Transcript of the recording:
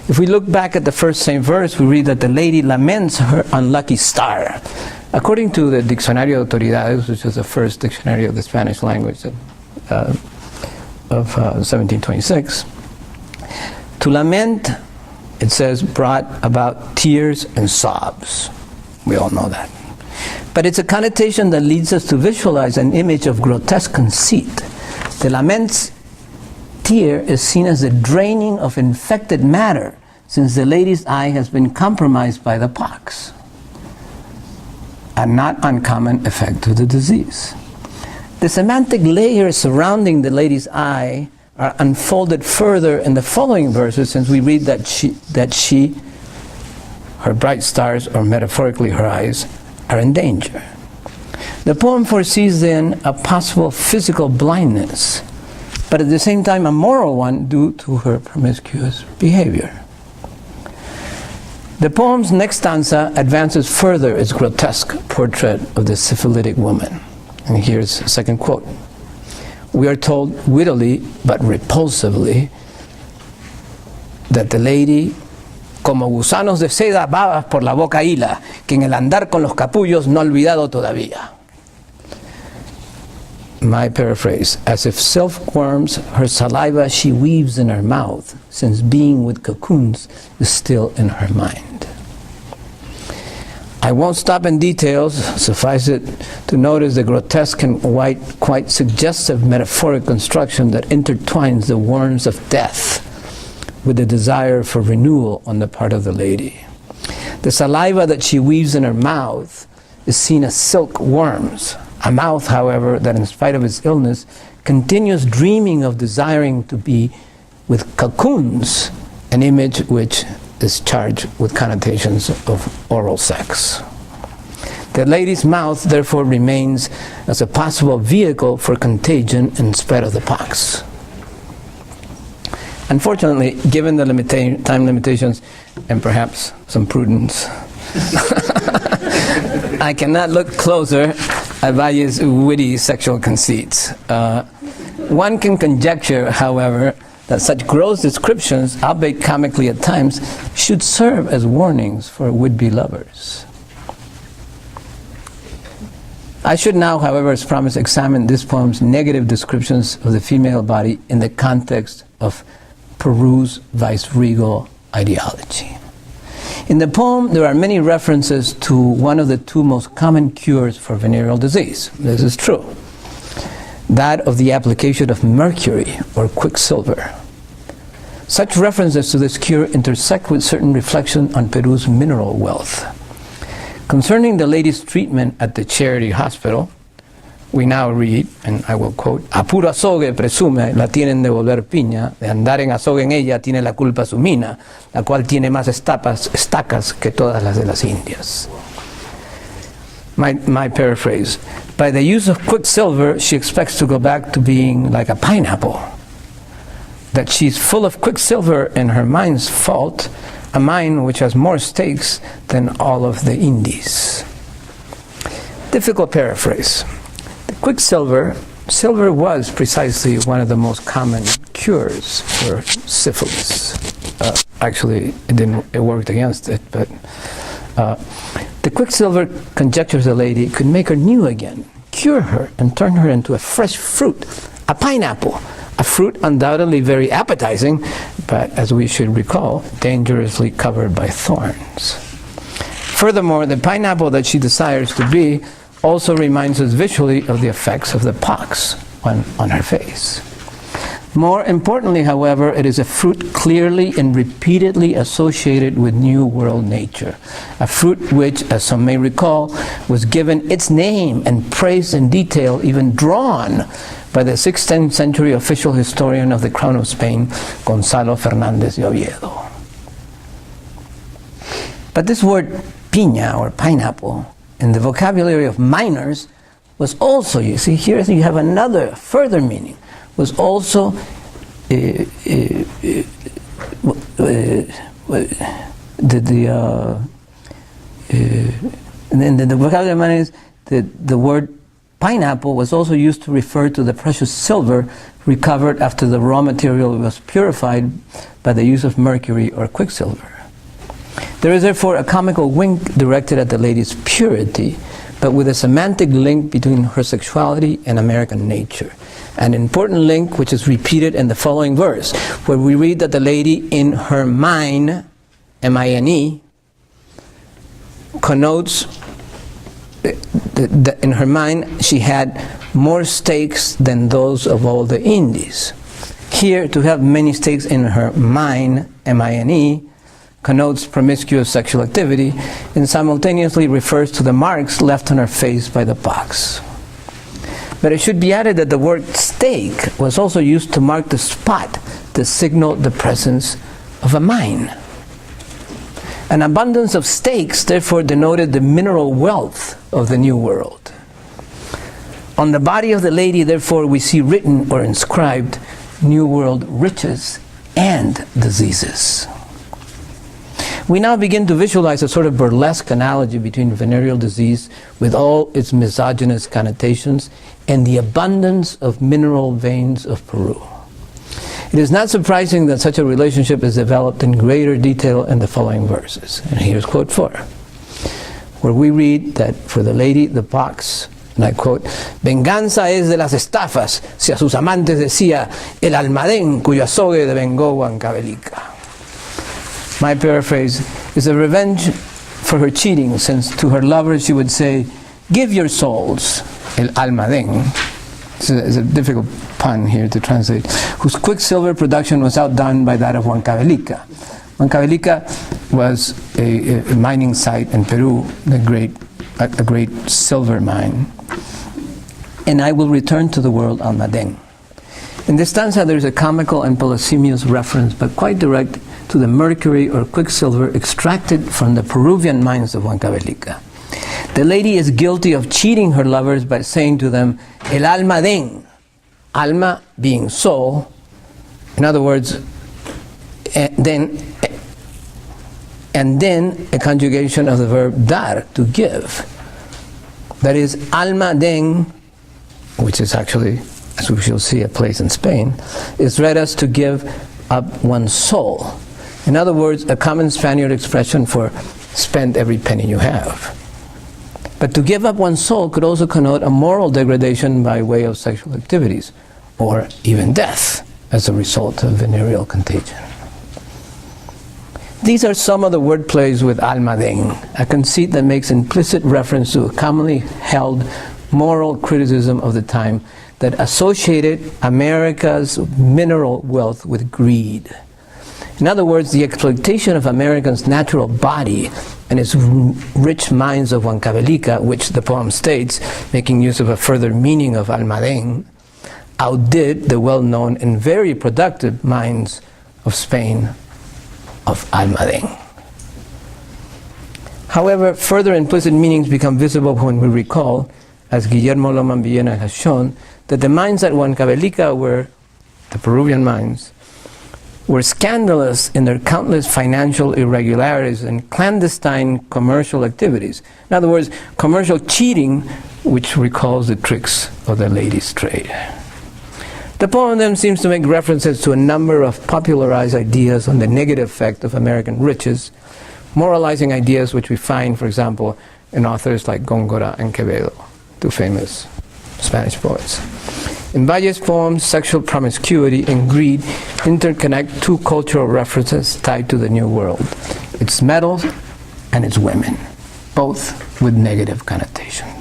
If we look back at the first same verse, we read that the lady laments her unlucky star. According to the Diccionario de Autoridades, which was the first dictionary of the Spanish language of 1726, to lament, it says, brought about tears and sobs. We all know that. But it's a connotation that leads us to visualize an image of grotesque conceit. The lament's tear is seen as the draining of infected matter, since the lady's eye has been compromised by the pox. A not uncommon effect of the disease. The semantic layers surrounding the lady's eye are unfolded further in the following verses, since we read that she, her bright stars, or metaphorically her eyes, are in danger. The poem foresees then a possible physical blindness, but at the same time a moral one due to her promiscuous behavior. The poem's next stanza advances further its grotesque portrait of the syphilitic woman. And here's a second quote. We are told wittily, but repulsively, that the lady, como gusanos de seda, babas por la boca hila, que en el andar con los capullos no ha olvidado todavía. My paraphrase, as if silkworms, her saliva she weaves in her mouth, since being with cocoons is still in her mind. I won't stop in details, suffice it to notice the grotesque and quite suggestive metaphoric construction that intertwines the worms of death with the desire for renewal on the part of the lady. The saliva that she weaves in her mouth is seen as silkworms, a mouth, however, that in spite of its illness, continues dreaming of desiring to be with cocoons, an image which is charged with connotations of oral sex. The lady's mouth, therefore, remains as a possible vehicle for contagion in spite of the pox. Unfortunately, given the time limitations and perhaps some prudence, I cannot look closer at Valle's witty sexual conceits. One can conjecture, however, that such gross descriptions, albeit comically at times, should serve as warnings for would-be lovers. I should now, however, as promised, examine this poem's negative descriptions of the female body in the context of Peru's viceregal ideology. In the poem, there are many references to one of the two most common cures for venereal disease. This is true. That of the application of mercury or quicksilver. Such references to this cure intersect with certain reflection on Peru's mineral wealth. Concerning the lady's treatment at the charity hospital, we now read, and I will quote, a puro azogue presume la tienen de volver piña, de andar en azogue en ella tiene la culpa su mina, la cual tiene más estacas que todas las de las Indias. My paraphrase, by the use of quicksilver, she expects to go back to being like a pineapple. That she's full of quicksilver in her mind's fault, a mind which has more stakes than all of the Indies. Difficult paraphrase. Silver was precisely one of the most common cures for syphilis. Actually, it worked against it, but the quicksilver, conjectures the lady, could make her new again, cure her, and turn her into a fresh fruit, a pineapple, a fruit undoubtedly very appetizing, but as we should recall, dangerously covered by thorns. Furthermore, the pineapple that she desires to be also reminds us visually of the effects of the pox on her face. More importantly, however, it is a fruit clearly and repeatedly associated with New World nature. A fruit which, as some may recall, was given its name and praised in detail, even drawn, by the 16th century official historian of the Crown of Spain, Gonzalo Fernández de Oviedo. But this word piña, or pineapple, in the vocabulary of miners, was also, you see, here you have another further meaning, was also the vocabulary of miners, the word pineapple was also used to refer to the precious silver recovered after the raw material was purified by the use of mercury or quicksilver. There is therefore a comical wink directed at the lady's purity, but with a semantic link between her sexuality and American nature. An important link which is repeated in the following verse, where we read that the lady in her mind, M-I-N-E, connotes that in her mind she had more stakes than those of all the Indies. Here, to have many stakes in her mind, M-I-N-E, connotes promiscuous sexual activity and simultaneously refers to the marks left on her face by the pox. But it should be added that the word stake was also used to mark the spot to signal the presence of a mine. An abundance of stakes therefore denoted the mineral wealth of the New World. On the body of the lady, therefore, we see written or inscribed New World riches and diseases. We now begin to visualize a sort of burlesque analogy between venereal disease with all its misogynist connotations and the abundance of mineral veins of Peru. It is not surprising that such a relationship is developed in greater detail in the following verses. And here's quote 4, where we read that for the lady, the pox, and I quote, "Venganza es de las estafas, si a sus amantes decía, el almadén cuyo azogue devengó Huancavelica." My paraphrase is a revenge for her cheating, since to her lovers she would say, "Give your souls, el almadén." It's a difficult pun here to translate, whose quicksilver production was outdone by that of Huancavelica. Huancavelica was a mining site in Peru, a great silver mine. And I will return to the world almadén. In this stanza there is a comical and polysemous reference, but quite direct, to the mercury or quicksilver extracted from the Peruvian mines of Huancavelica. The lady is guilty of cheating her lovers by saying to them, "El almadén," alma being soul, in other words, and then a conjugation of the verb dar, to give. That is, almadén, which is actually, as we shall see, a place in Spain, is read as to give up one's soul. In other words, a common Spaniard expression for spend every penny you have. But to give up one's soul could also connote a moral degradation by way of sexual activities, or even death as a result of venereal contagion. These are some of the word plays with almadén, a conceit that makes implicit reference to a commonly held moral criticism of the time that associated America's mineral wealth with greed. In other words, the exploitation of Americans' natural body and its rich mines of Huancavelica, which the poem states, making use of a further meaning of almadén, outdid the well-known and very productive mines of Spain of almadén. However, further implicit meanings become visible when we recall, as Guillermo Loman Villena has shown, that the mines at Huancavelica were, the Peruvian mines, were scandalous in their countless financial irregularities and clandestine commercial activities. In other words, commercial cheating, which recalls the tricks of the ladies' trade. The poem then seems to make references to a number of popularized ideas on the negative effect of American riches, moralizing ideas which we find, for example, in authors like Góngora and Quevedo, two famous Spanish poets. In Valle's poems, sexual promiscuity and greed interconnect two cultural references tied to the New World: its metals and its women, both with negative connotations.